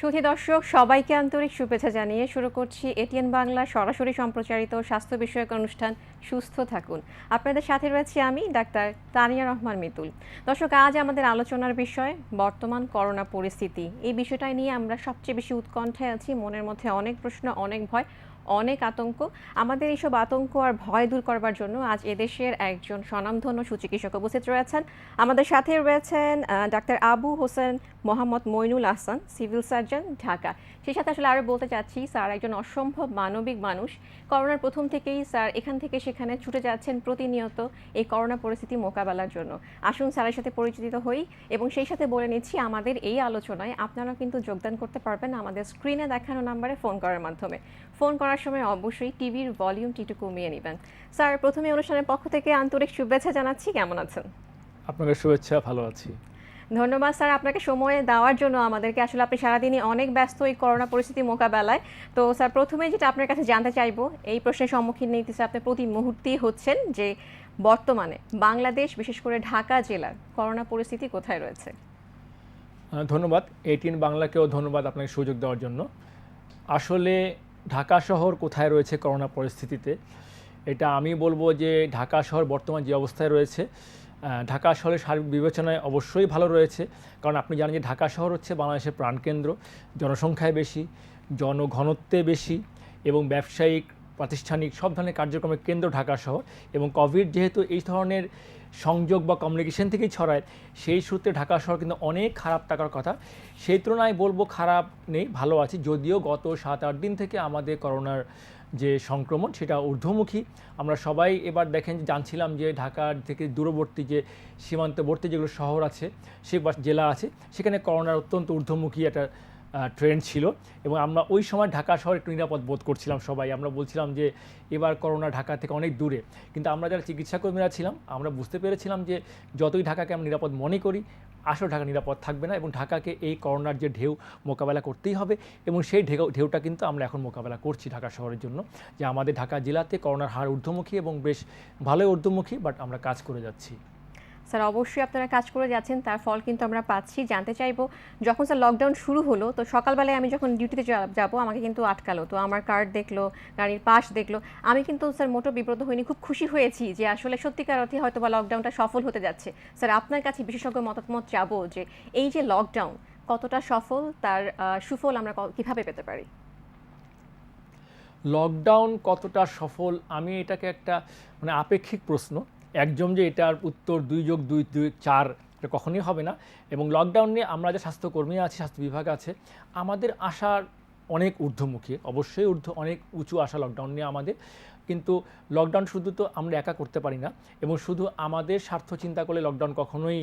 সুধী দর্শক সবাইকে আন্তরিক শুভেচ্ছা জানিয়ে শুরু করছি এটিএন বাংলা সরাসরি সম্প্রচারিত স্বাস্থ্য বিষয়ক অনুষ্ঠান সুস্থ থাকুন। আপনাদের সাথে রয়েছি আমি ডাক্তার তানিয়া রহমান মিতুল। দর্শক, আজ আমাদের আলোচনার বিষয় বর্তমান করোনা পরিস্থিতি। এই বিষয়টা নিয়ে আমরা সবচেয়ে বেশি উৎকণ্ঠায় আছি, মনের মধ্যে অনেক প্রশ্ন, অনেক ভয়, অনেক আতঙ্ক। আমাদের এইসব আতঙ্ক আর ভয় দূর করবার জন্য আজ এদেশের একজন স্বনামধন্য সুচিকিৎসক উপস্থিত রয়েছেন। আমাদের সাথে রয়েছেন doctor Abu Hossain Mohammad Moinul Ahsan, civil surgeon, Dhaka. সেই সাথে আসলে আরও বলতে চাচ্ছি, স্যার একজন অসম্ভব মানবিক মানুষ। করোনার প্রথম থেকেই স্যার এখান থেকে সেখানে ছুটে যাচ্ছেন প্রতিনিয়ত এই করোনা পরিস্থিতি মোকাবেলার জন্য। আসুন স্যারের সাথে পরিচিত হই এবং সেই সাথে বলে নিচ্ছি আমাদের এই আলোচনায় আপনারা কিন্তু যোগদান করতে পারবেন আমাদের স্ক্রিনে দেখানো নাম্বারে ফোন করার মাধ্যমে। ফোন করার সময় অবশ্যই টিভির ভলিউমটি একটু কমিয়ে নেবেন। স্যার, প্রথমে অনুষ্ঠানের পক্ষ থেকে আন্তরিক শুভেচ্ছা জানাচ্ছি। কেমন আছেন? আপনাকে শুভেচ্ছা, ভালো আছি। ধন্যবাদ স্যার আপনাকে সময় দেওয়ার জন্য আমাদেরকে। আসলে আপনি সারাদিনই অনেক ব্যস্ত এই করোনা পরিস্থিতি মোকাবেলায়। তো স্যার, প্রথমে যেটা আপনার কাছে জানতে চাইবো, এই প্রশ্নের সম্মুখীন নিতেছে আপনি প্রতি মুহূর্তেই হচ্ছেন, যে বর্তমানে বাংলাদেশ বিশেষ করে ঢাকা জেলার করোনা পরিস্থিতি কোথায় রয়েছে? ধন্যবাদ। এটিএন বাংলাকেও ধন্যবাদ আপনাকে সুযোগ দেওয়ার জন্য। আসলে ঢাকা শহর কোথায় রয়েছে করোনা পরিস্থিতিতে, এটা আমি বলবো যে ঢাকা শহর বর্তমান যে অবস্থায় রয়েছে, ঢাকা শহরের সার্বিক বিবেচনায় অবশ্যই ভালো রয়েছে। কারণ আপনি জানেন যে ঢাকা শহর হচ্ছে বাংলাদেশের প্রাণকেন্দ্র, জনসংখ্যায় বেশি, জনঘনত্বে বেশি এবং ব্যবসায়িক, প্রাতিষ্ঠানিক সব ধরনের কার্যক্রমের কেন্দ্র ঢাকা শহর। এবং কোভিড যেহেতু এই ধরনের সংযোগ বা কমিউনিকেশন থেকেই ছড়ায়, সেই সূত্রে ঢাকা শহর কিন্তু অনেক খারাপ থাকার কথা। সেই তুলনায় বলবো খারাপ নেই, ভালো আছে। যদিও গত 7-8 দিন থেকে আমাদের করোনার যে সংক্রমণ সেটা ঊর্ধ্বমুখী। আমরা সবাই এবার দেখেন জানছিলাম যে ঢাকার থেকে দূরবর্তী যে সীমান্তবর্তী যেগুলো শহর আছে, সে জেলা আছে, সেখানে করোনার অত্যন্ত ঊর্ধ্বমুখী একটা ট্রেন্ড ছিল। এবং আমরা ওই সময় ঢাকা শহর একটু নিরাপদ বোধ করছিলাম সবাই। আমরা বলছিলাম যে এবার করোনা ঢাকা থেকে অনেক দূরে। কিন্তু আমরা যারা চিকিৎসাকর্মীরা ছিলাম, আমরা বুঝতে পেরেছিলাম যে যতই ঢাকাকে আমরা নিরাপদ মনে করি, আসলে ঢাকা নিরাপদ থাকবে না এবং ঢাকাকে এই করোনার যে ঢেউ মোকাবেলা করতেই হবে। এবং সেই ঢেউটা কিন্তু আমরা এখন মোকাবেলা করছি ঢাকা শহরের জন্য, যে আমাদের ঢাকা জেলাতে করোনার হার ঊর্ধ্বমুখী এবং বেশ ভালোই ঊর্ধ্বমুখী, বাট আমরা কাজ করে যাচ্ছি। স্যার, অবশ্যই আপনারা কাজ করে যাচ্ছেন, তার ফল কিন্তু আমরা পাচ্ছি। জানতে চাইবো, যখন স্যার লকডাউন শুরু হলো, তো সকালবেলায় আমি যখন ডিউটিতে যাব আমাকে কিন্তু আটকালো। তো আমার কার্ড দেখলো, গাড়ির পাস দেখলো। আমি কিন্তু স্যার মোটো বিব্রত হইনি, খুব খুশি হয়েছি যে আসলে সত্যিকার অর্থে হয়তো বা লকডাউনটা সফল হতে যাচ্ছে। স্যার, আপনার কাছে বিশেষজ্ঞ মতামত চাবো যে এই যে লকডাউন কতটা সফল, তার সুফল আমরা কিভাবে পেতে পারি? লকডাউন কতটা সফল, আমি এটাকে একটা আপেক্ষিক প্রশ্ন। একজন যে এটার উত্তর 2+2=4 এটা কখনোই হবে না। এবং লকডাউন নিয়ে আমরা যে স্বাস্থ্যকর্মী আছি, স্বাস্থ্য বিভাগ আছে, আমাদের আশার অনেক ঊর্ধ্বমুখী, অবশ্যই অনেক উঁচু আশা লকডাউন নিয়ে আমাদের। কিন্তু লকডাউন শুধু তো আমরা একা করতে পারি না এবং শুধু আমাদের স্বার্থ চিন্তা করলে লকডাউন কখনোই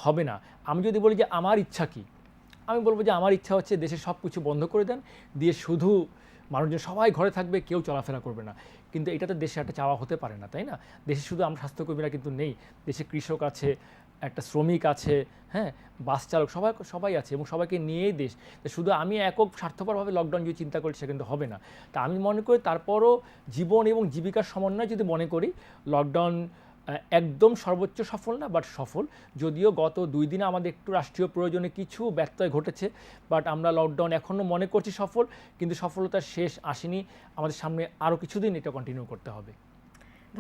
হবে না। আমি যদি বলি যে আমার ইচ্ছা কী, আমি বলবো যে আমার ইচ্ছা হচ্ছে দেশে সব কিছু বন্ধ করে দেন, দিয়ে শুধু মানুষজন সবাই ঘরে থাকবে, কেউ চলাফেরা করবে না। কিন্তু এটা তো দেশে একটা চাওয়া হতে পারে না, তাই না? দেশে শুধু আমরা স্বাস্থ্যকর্মীরা কিন্তু নেই, দেশে কৃষক আছে, একটা শ্রমিক আছে, হ্যাঁ, বাস চালক, সবাই আছে এবং সবাইকে নিয়েই দেশ। শুধু আমি একক স্বার্থপরভাবে লকডাউন যদি চিন্তা করি সে কিন্তু হবে না। তা আমি মনে করি তারপরও জীবন এবং জীবিকার সমন্বয় যদি মনে করি, লকডাউন একদম সর্বোচ্চ সফল না, বাট সফল। যদিও গত 2 দিনে আমাদের একটু রাষ্ট্রীয় প্রয়োজনে কিছু ব্যত্যয় ঘটেছে, বাট আমরা লকডাউন এখনও মনে করছি সফল, কিন্তু সফলতার শেষ আসেনি। আমাদের সামনে আরও কিছুদিন এটা কন্টিনিউ করতে হবে।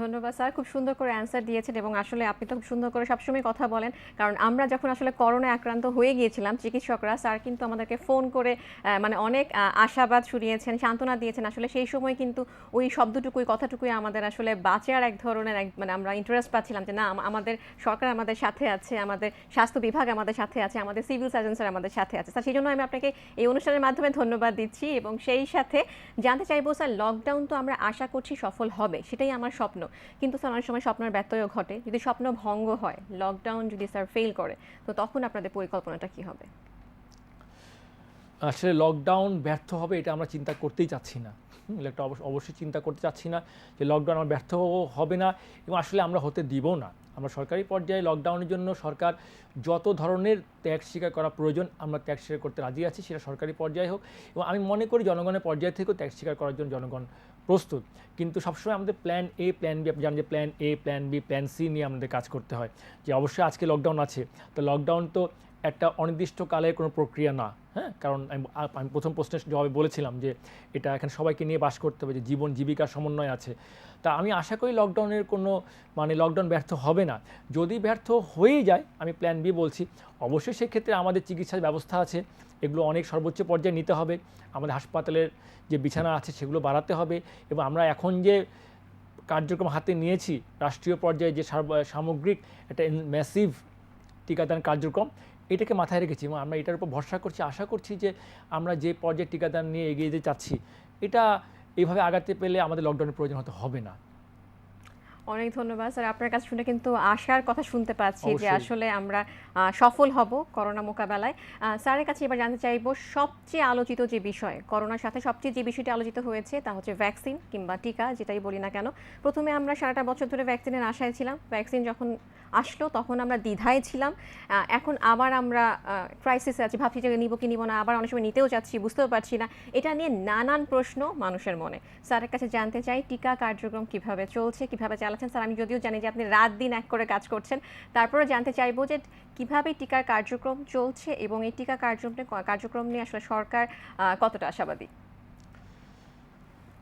ধন্যবাদ স্যার, খুব সুন্দর করে অ্যান্সার দিয়েছেন এবং আসলে আপনি তো খুব সুন্দর করে সবসময় কথা বলেন। কারণ আমরা যখন আসলে করোনায় আক্রান্ত হয়ে গিয়েছিলাম, চিকিৎসকরা স্যার কিন্তু আমাদেরকে ফোন করে মানে অনেক আশাবাদ শুনিয়েছেন, সান্ত্বনা দিয়েছেন। আসলে সেই সময় কিন্তু ওই শব্দটুকুই, কথাটুকুই আমাদের আসলে বাঁচার এক ধরনের মানে আমরা ইন্টারেস্ট পাচ্ছিলাম যে না, আমাদের সরকার আমাদের সাথে আছে, আমাদের স্বাস্থ্য বিভাগ আমাদের সাথে আছে, আমাদের সিভিল সার্জন স্যার আমাদের সাথে আছে। স্যার, সেই জন্য আমি আপনাকে এই অনুষ্ঠানের মাধ্যমে ধন্যবাদ দিচ্ছি এবং সেই সাথে জানতে চাইবো স্যার, লকডাউন তো আমরা আশা করছি সফল হবে, সেটাই আমার স্বপ্ন। কিন্তু স্যার, অনেক সময় স্বপ্নের ব্যত্যয়ও ঘটে। যদি স্বপ্ন ভঙ্গ হয়, লকডাউন যদি স্যার ফেল করে, তো তখন আপনাদের পরিকল্পনাটা কি হবে? আসলে লকডাউন ব্যর্থ হবে এটা আমরা চিন্তা করতেই চাচ্ছি না। এটা অবশ্যই চিন্তা করতে চাচ্ছি না যে লকডাউন আমার ব্যর্থ হবে না এবং আসলে আমরা হতে দিব না। আমরা সরকারি পর্যায়ে লকডাউনের জন্য সরকার যত ধরনের ত্যাগ স্বীকার করা প্রয়োজন আমরা ত্যাগ স্বীকার করতে রাজি আছি, সেটা সরকারি পর্যায়ে হোক। এবং আমি মনে করি জনগণের পর্যায় থেকেও ত্যাগ স্বীকার করার জন্য জনগণ প্রস্তুত। কিন্তু সবসময় আমাদের প্ল্যান এ, প্ল্যান বি, আপনি জানেন যে plan A, plan B, plan C নিয়ে আমাদের কাজ করতে হয়। যে অবশ্যই আজকে লকডাউন আছে, তো লকডাউন তো একটা অনির্দিষ্টকালের কোনো প্রক্রিয়া না। হ্যাঁ, কারণ আমি প্রথম প্রশ্নের জবাবে বলেছিলাম যে এটা এখানে সবাইকে নিয়ে বাস করতে হবে, যে জীবন জীবিকার সমন্বয় আছে। তা আমি আশা করি লকডাউনের কোনো লকডাউন ব্যর্থ হবে না। যদি ব্যর্থ হয়েই যায়, আমি প্ল্যান বি বলছি, অবশ্যই সেক্ষেত্রে আমাদের চিকিৎসার ব্যবস্থা আছে, এগুলো অনেক সর্বোচ্চ পর্যায়ে নিতে হবে। আমাদের হাসপাতালের যে বিছানা আছে সেগুলো বাড়াতে হবে, এবং আমরা এখন যে কার্যক্রম হাতে নিয়েছি রাষ্ট্রীয় পর্যায়ে, যে সামগ্রিক একটা ম্যাসিভ টিকাদান কার্যক্রম, এটাকে মাথায় রেখেছি এবং আমরা এটার উপর ভরসা করছি, আশা করছি যে আমরা যে পর্যায়ে টিকাদান নিয়ে এগিয়ে যেতে চাচ্ছি, এটা এইভাবে আগাতে পেলে আমাদের লকডাউনের প্রয়োজন হতে হবে না। অনেক ধন্যবাদ স্যার। আপনার কাছে শুনে কিন্তু আশার কথা শুনতে পাচ্ছি যে অবশ্যই। আসলে আমরা সফল হব করোনা মোকাবেলায়। স্যারের কাছে এবার জানতে চাইবো, সবচেয়ে আলোচিত যে বিষয়, করোনার সাথে সবচেয়ে যে বিষয়টি আলোচিত হয়েছে তা হচ্ছে ভ্যাকসিন কিংবা টিকা, যেটাই বলি না কেন। প্রথমে আমরা সারাটা বছর ধরে ভ্যাকসিনের আশায় ছিলাম, ভ্যাকসিন যখন আসলো তখন আমরা দ্বিধায় ছিলাম, এখন আবার আমরা ক্রাইসিসে আছি, ভাবছি যে নিব কি নিব না, আবার অনেক সময় নিতেও যাচ্ছি, বুঝতেও পারছি না। এটা নিয়ে নানান প্রশ্ন মানুষের মনে। স্যারের কাছে জানতে চাই, টিকা কার্যক্রম কিভাবে চলছে, কিভাবে চালাচ্ছেন স্যার? আমি যদিও জানি যে আপনি রাত দিন এক করে কাজ করছেন, তারপরে জানতে চাইবো যে কিভাবে টিকার কার্যক্রম চলছে এবং এই টিকা কার্যক্রম নিয়ে আসলে সরকার কতটা আশাবাদী?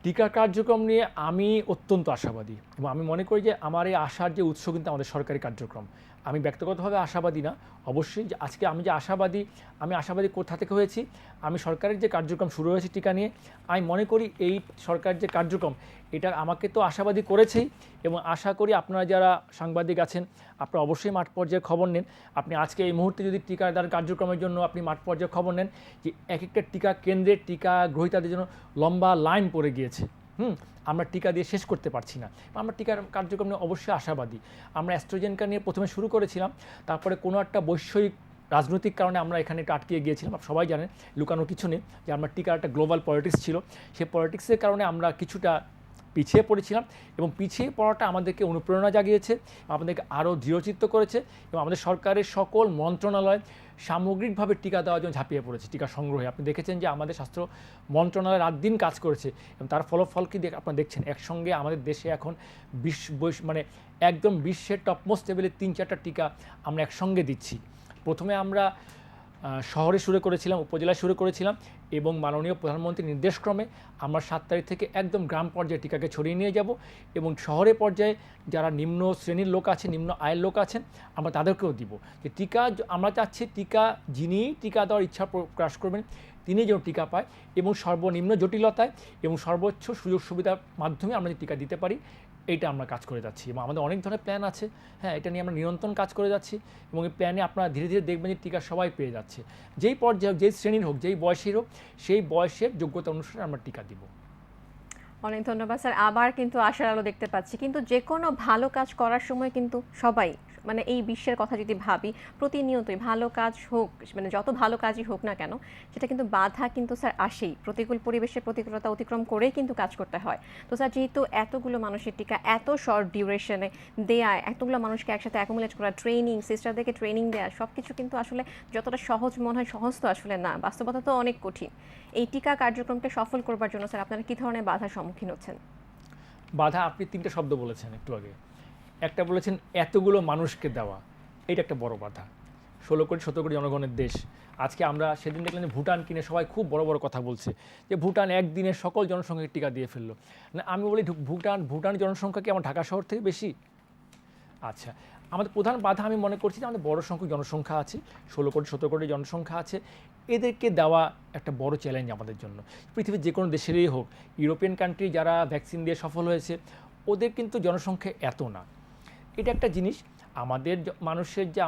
টিকা কার্যক্রম নিয়ে আমি অত্যন্ত আশাবাদী, এবং আমি মনে করি যে আমার এই আশার যে উৎস কিন্তু আমাদের সরকারি কার্যক্রম। আমি ব্যক্তিগতভাবে আশাবাদী না, অবশ্যই যে আজকে আমি যে আশাবাদী, আমি আশাবাদী কোথা থেকে হয়েছি, আমি সরকারের যে কার্যক্রম শুরু হয়েছে টিকা নিয়ে, আমি মনে করি এই সরকার যে কার্যক্রম, এটা আমাকে তো আশাবাদী করেছেই, এবং আশা করি আপনারা যারা সাংবাদিক আছেন আপনারা অবশ্যই মাঠ পর্যায়ে খবর নেন। আপনি আজকে এই মুহূর্তে যদি টিকাদান কার্যক্রমের জন্য আপনি মাঠ পর্যায়ে খবর নেন, যে এক একটা টিকা কেন্দ্রে টিকা গ্রহীতাদের জন্য লম্বা লাইন পড়ে গিয়েছে। আমরা টিকা দিয়ে শেষ করতে পারছি না। আমরা টিকার কার্যক্রম নিয়ে অবশ্যই আশাবাদী। আমরা অ্যাস্ট্রাজেনেকা নিয়ে প্রথমে শুরু করেছিলাম, তারপরে কোনো একটা বৈশ্বিক রাজনৈতিক কারণে আমরা এখানে একটু আটকে গিয়েছিলাম। সবাই জানেন, লুকানোর কিছু নেই যে আমরা টিকার একটা গ্লোবাল পলিটিক্স ছিল, সেই পলিটিক্সের কারণে আমরা কিছুটা পিছিয়ে পড়েছিলাম, এবং পিছিয়ে পড়াটা আমাদেরকে অনুপ্রেরণা জাগিয়েছে, আমাদেরকে আরও দৃঢ়চিত্ত করেছে, এবং আমাদের সরকারের সকল মন্ত্রণালয় সামগ্রিকভাবে টিকা দেওয়ার জন্য ঝাঁপিয়ে পড়েছে টিকা সংগ্রহে। আপনি দেখেছেন যে আমাদের স্বাস্থ্য মন্ত্রণালয় রাত দিন কাজ করেছে, এবং তার ফল কি আপনারা দেখছেন, একসঙ্গে আমাদের দেশে এখন একদম বিশ্বের টপমোস্ট লেভেলের 3-4টা টিকা আমরা একসঙ্গে দিচ্ছি। প্রথমে আমরা শহরে শুরু করেছিলাম, উপজেলায় শুরু করেছিলাম, এবং মাননীয় প্রধানমন্ত্রীর নির্দেশক্রমে আমরা 7 তারিখ থেকে একদম গ্রাম পর্যায়ে টিকাকে ছড়িয়ে নিয়ে যাব, এবং শহরে পর্যায়ে যারা নিম্ন শ্রেণীর লোক আছে, নিম্ন আয়ের লোক আছেন, আমরা তাদেরকেও দিব। যে টিকা আমরা চাচ্ছি, টিকা যিনি টিকা দেওয়ার ইচ্ছা প্রকাশ করবেন তিনি যেন টিকা পায়, এবং সর্বনিম্ন জটিলতায় এবং সর্বোচ্চ সুযোগ সুবিধার মাধ্যমে আমরা যে টিকা দিতে পারি, এইটা আমরা কাজ করে যাচ্ছি, এবং আমাদের অনেক ধরনের প্ল্যান আছে। হ্যাঁ, এটা নিয়ে আমরা নিরন্তর কাজ করে যাচ্ছি, এবং এই প্ল্যানে আপনারা ধীরে ধীরে দেখবেন যে টিকা সবাই পেয়ে যাচ্ছে, যেই পর্যায়ে হোক, যেই শ্রেণীর হোক, যেই বয়সের হোক, সেই বয়সের যোগ্যতা অনুসারে আমরা টিকা দিব। অনেক ধন্যবাদ স্যার। আবার কিন্তু আশার আলো দেখতে পাচ্ছি, কিন্তু যে কোনো ভালো কাজ করার সময় কিন্তু সবাই, এই বিশ্বের কথা যদি ভাবি, প্রতিনিয়তই ভালো কাজ হোক, যত ভালো কাজই হোক না কেন, সেটা কিন্তু বাধা কিন্তু স্যার আসেই। প্রতিকূল পরিবেশের প্রতিকূলতা অতিক্রম করেই কিন্তু কাজ করতে হয়। তো স্যার, যেহেতু এতগুলো মানুষের টিকা এত শর্ট ডিউরেশনে দেয়া, এতগুলো মানুষকে একসাথে অ্যাকুমুলেট করা, ট্রেনিং, সিস্টারদেরকে ট্রেনিং দেওয়া, সব কিছু কিন্তু আসলে যতটা সহজ মনে হয়, সহজ তো আসলে না, বাস্তবতা তো অনেক কঠিন। এই টিকা কার্যক্রমকে সফল করবার জন্য স্যার আপনারা কী ধরনের বাধার সম্মুখীন হচ্ছেন? বাধা, আপনি 3টে শব্দ বলেছেন একটু আগে। একটা বলেছেন এতগুলো মানুষকে দেওয়া, এটা একটা বড় বাধা। 16 কোটি 17 কোটি জনগণের দেশ। আজকে আমরা সেদিন দেখলাম যে ভুটান কিনে সবাই খুব বড় বড় কথা বলছে, যে ভুটান একদিনে সকল জনসংখ্যাকে টিকা দিয়ে ফেললো। না, আমি বলি ভুটানের জনসংখ্যা কি আমার ঢাকা শহর থেকে বেশি? আচ্ছা, আমাদের প্রধান বাধা আমি মনে করছি যে আমাদের বড় সংখ্যক জনসংখ্যা আছে, 16 কোটি 17 কোটি জনসংখ্যা আছে, এদেরকে দেওয়া একটা বড় চ্যালেঞ্জ আমাদের জন্য। পৃথিবীর যে কোনো দেশেরই হোক, ইউরোপিয়ান কান্ট্রি যারা ভ্যাকসিন দিয়ে সফল হয়েছে, ওদের কিন্তু জনসংখ্যা এত না। এটা একটা জিনিস। আমাদের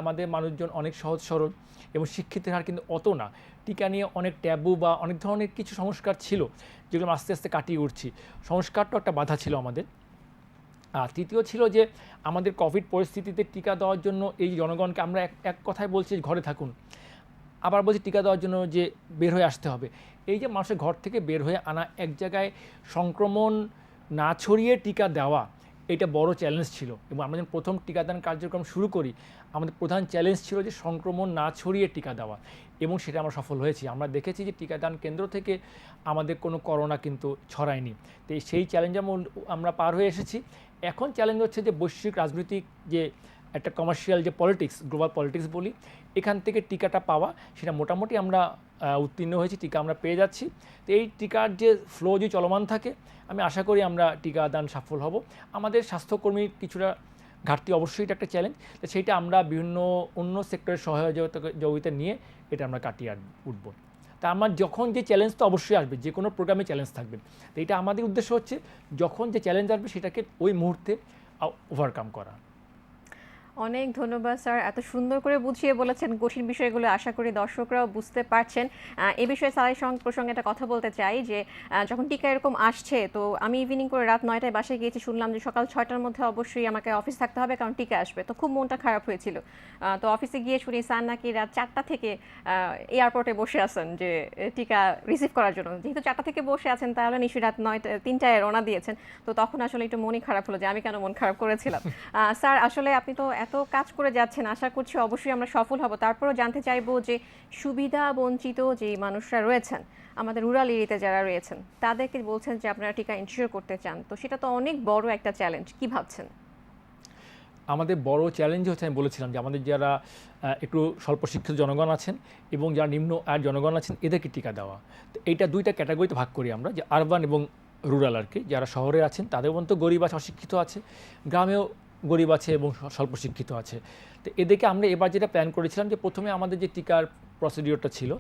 আমাদের মানুষজন অনেক সহজ সরল এবং শিক্ষিতের হার কিন্তু অত না। টিকা নিয়ে অনেক ট্যাবু বা অনেক ধরনের কিছু সংস্কার ছিল, যেগুলো আস্তে আস্তে কাটিয়ে উঠছি। সংস্কারটাও একটা বাধা ছিল আমাদের। আর তৃতীয় ছিল যে আমাদের কোভিড পরিস্থিতিতে টিকা দেওয়ার জন্য এই জনগণকে আমরা এক কথায় বলছি ঘরে থাকুন, আবার বলছি টিকা দেওয়ার জন্য যে বের হয়ে আসতে হবে। এই যে মানুষের ঘর থেকে বের হয়ে আনা, এক জায়গায় সংক্রমণ না ছড়িয়ে টিকা দেওয়া, এটা বড় চ্যালেঞ্জ ছিল। এবং আমরা যখন প্রথম টিকাদান কার্যক্রম শুরু করি, আমাদের প্রধান চ্যালেঞ্জ ছিল যে সংক্রমণ না ছড়িয়ে টিকা দেওয়া, এবং সেটা আমরা সফল হয়েছি। আমরা দেখেছি যে টিকাদান কেন্দ্র থেকে আমাদের কোনো করোনা কিন্তু ছড়ায়নি। তো সেই চ্যালেঞ্জ আমরা পার হয়ে এসেছি। এখন চ্যালেঞ্জ হচ্ছে যে বৈশ্বিক রাজনৈতিক যে একটা কমার্শিয়াল যে পলিটিক্স, গ্লোবাল পলিটিক্স বলি, এখান থেকে টিকাটা পাওয়া সেটা মোটামুটি আমরা উত্তীর্ণ হয়েছি, টিকা আমরা পেয়ে যাচ্ছি। তো এই টিকার যে ফ্লো যে চলমান থাকে, আমি আশা করি আমরা টিকা দান সফল হব। আমাদের স্বাস্থ্যকর্মীর কিছুটা ঘাটতি অবশ্যই এটা একটা চ্যালেঞ্জ, তো সেইটা আমরা বিভিন্ন অন্য সেক্টরের সহযোগিতা নিয়ে এটা আমরা কাটিয়ে উঠবো। তা আমার যখন যে চ্যালেঞ্জ তো অবশ্যই আসবে, যে কোনো প্রোগ্রামে চ্যালেঞ্জ থাকবে, তো এটা আমাদের উদ্দেশ্য হচ্ছে যখন যে চ্যালেঞ্জ আসবে সেটাকে ওই মুহূর্তে ওভারকাম করা। অনেক ধন্যবাদ স্যার, এত সুন্দর করে বুঝিয়ে বলেছেন কঠিন বিষয়গুলো। আশা করি দর্শকরাও বুঝতে পারছেন। এ বিষয়ে স্যারের প্রসঙ্গে একটা কথা বলতে চাই যে যখন টিকা এরকম আসছে, তো আমি ইভিনিং করে রাত 9টায় বাসায় গিয়েছি, শুনলাম যে সকাল 6টার মধ্যে অবশ্যই আমাকে অফিস থাকতে হবে কারণ টিকা আসবে। তো খুব মনটা খারাপ হয়েছিল। তো অফিসে গিয়ে শুনি স্যার নাকি রাত 4টা থেকে এয়ারপোর্টে বসে আছেন যে টিকা রিসিভ করার জন্য। যেহেতু 4টা থেকে বসে আছেন, তাহলে নিশ্চয়ই রাত 3টায় রওনা দিয়েছেন। তো তখন আসলে একটু মনই খারাপ হলো যে আমি কেন মন খারাপ করেছিলাম। স্যার, আসলে আপনি তো এত কাজ করে যাচ্ছেন, আশা করছি অবশ্যই আমরা সফল হব। তারপরেও জানতে চাইবো যে সুবিধা বঞ্চিত যে মানুষরা রয়েছেন, আমাদের রুরাল এরিয়াতে যারা রয়েছেন, তাদেরকে বলছেন যে আপনারা টিকা ইনশিওর করতে চান, তো সেটা তো অনেক বড় একটা চ্যালেঞ্জ, কি ভাবছেন? আমাদের বড় চ্যালেঞ্জ হচ্ছে, আমি বলেছিলাম যে আমাদের যারা একটু স্বল্প শিক্ষিত জনগণ আছেন এবং যারা নিম্ন আয়ের জনগণ আছেন, এদেরকে টিকা দেওয়া। তো এইটা দুইটা ক্যাটাগরিতে ভাগ করি আমরা, যে আরবান এবং রুরাল আর কি। যারা শহরে আছেন তাদের মধ্যে গরিব আছে, অশিক্ষিত আছে, গ্রামেও গরিব আছে এবং স্বল্প শিক্ষিত আছে। তো এদেরকে আমরা এবার যেটা প্ল্যান করেছিলাম যে প্রথমে আমাদের যে টিকার প্রসিডিওরটা ছিল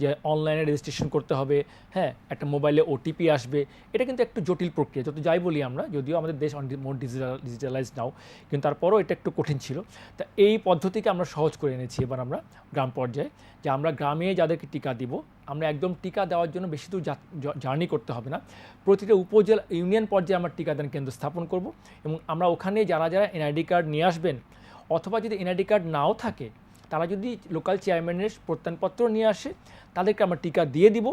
যে অনলাইনে রেজিস্ট্রেশন করতে হবে, হ্যাঁ, একটা মোবাইলে ওটিপি আসবে, এটা কিন্তু একটু জটিল প্রক্রিয়া, যত যাই বলি আমরা, যদিও আমাদের দেশ মোর ডিজিটালাইজ নাও, কিন্তু তারপরও এটা একটু কঠিন ছিল। তা এই পদ্ধতিকে আমরা সহজ করে এনেছি এবার আমরা গ্রাম পর্যায়ে, যে আমরা গ্রামে যাদেরকে টিকা দিব, আমরা একদম টিকা দেওয়ার জন্য বেশি দূর জার্নি করতে হবে না। প্রতিটা উপজেলা ইউনিয়ন পর্যায়ে আমরা টিকাদান কেন্দ্র স্থাপন করব এবং আমরা ওখানে যারা যারা এনআইডি কার্ড নিয়ে আসবেন, অথবা যদি এনআইডি কার্ড নাও থাকে, তারা যদি লোকাল চেয়ারম্যানের প্রত্যয়নপত্র নিয়ে আসে, তাদেরকে আমরা টিকা দিয়ে দিব,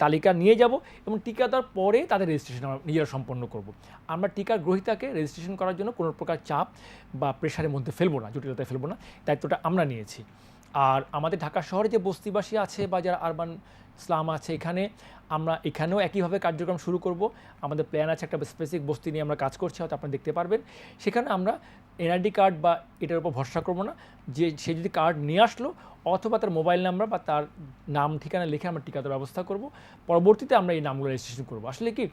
তালিকা নিয়ে যাব এবং টিকা দেওয়ার পরে তাদের রেজিস্ট্রেশন আমরা নিজেরা সম্পন্ন করব। আমরা টিকার গ্রহীতাকে রেজিস্ট্রেশন করার জন্য কোনো প্রকার চাপ বা প্রেশারের মধ্যে ফেলবো না, জটিলতায় ফেলবো না, দায়িত্বটা আমরা নিয়েছি। আর আমাদের ঢাকা শহরে যে বস্তিবাসী আছে বা যারা আরবান স্লাম আছে, এখানেও একইভাবে কার্যক্রম শুরু করব। আমাদের প্ল্যান আছে, একটা স্পেসিফিক বস্তি নিয়ে আমরা কাজ করছি, হয়তো আপনারা দেখতে পারবেন। সেখানে আমরা এনআইডি কার্ড বা এটার উপর ভরসা করবো না, যে সে যদি কার্ড নিয়ে আসলো অথবা তার মোবাইল নাম্বার বা তার নাম ঠিকানা লিখে আমরা টিকা দেওয়ার ব্যবস্থা করব। পরবর্তীতে আমরা এই নামগুলো রেজিস্ট্রেশন করব। আসলে কি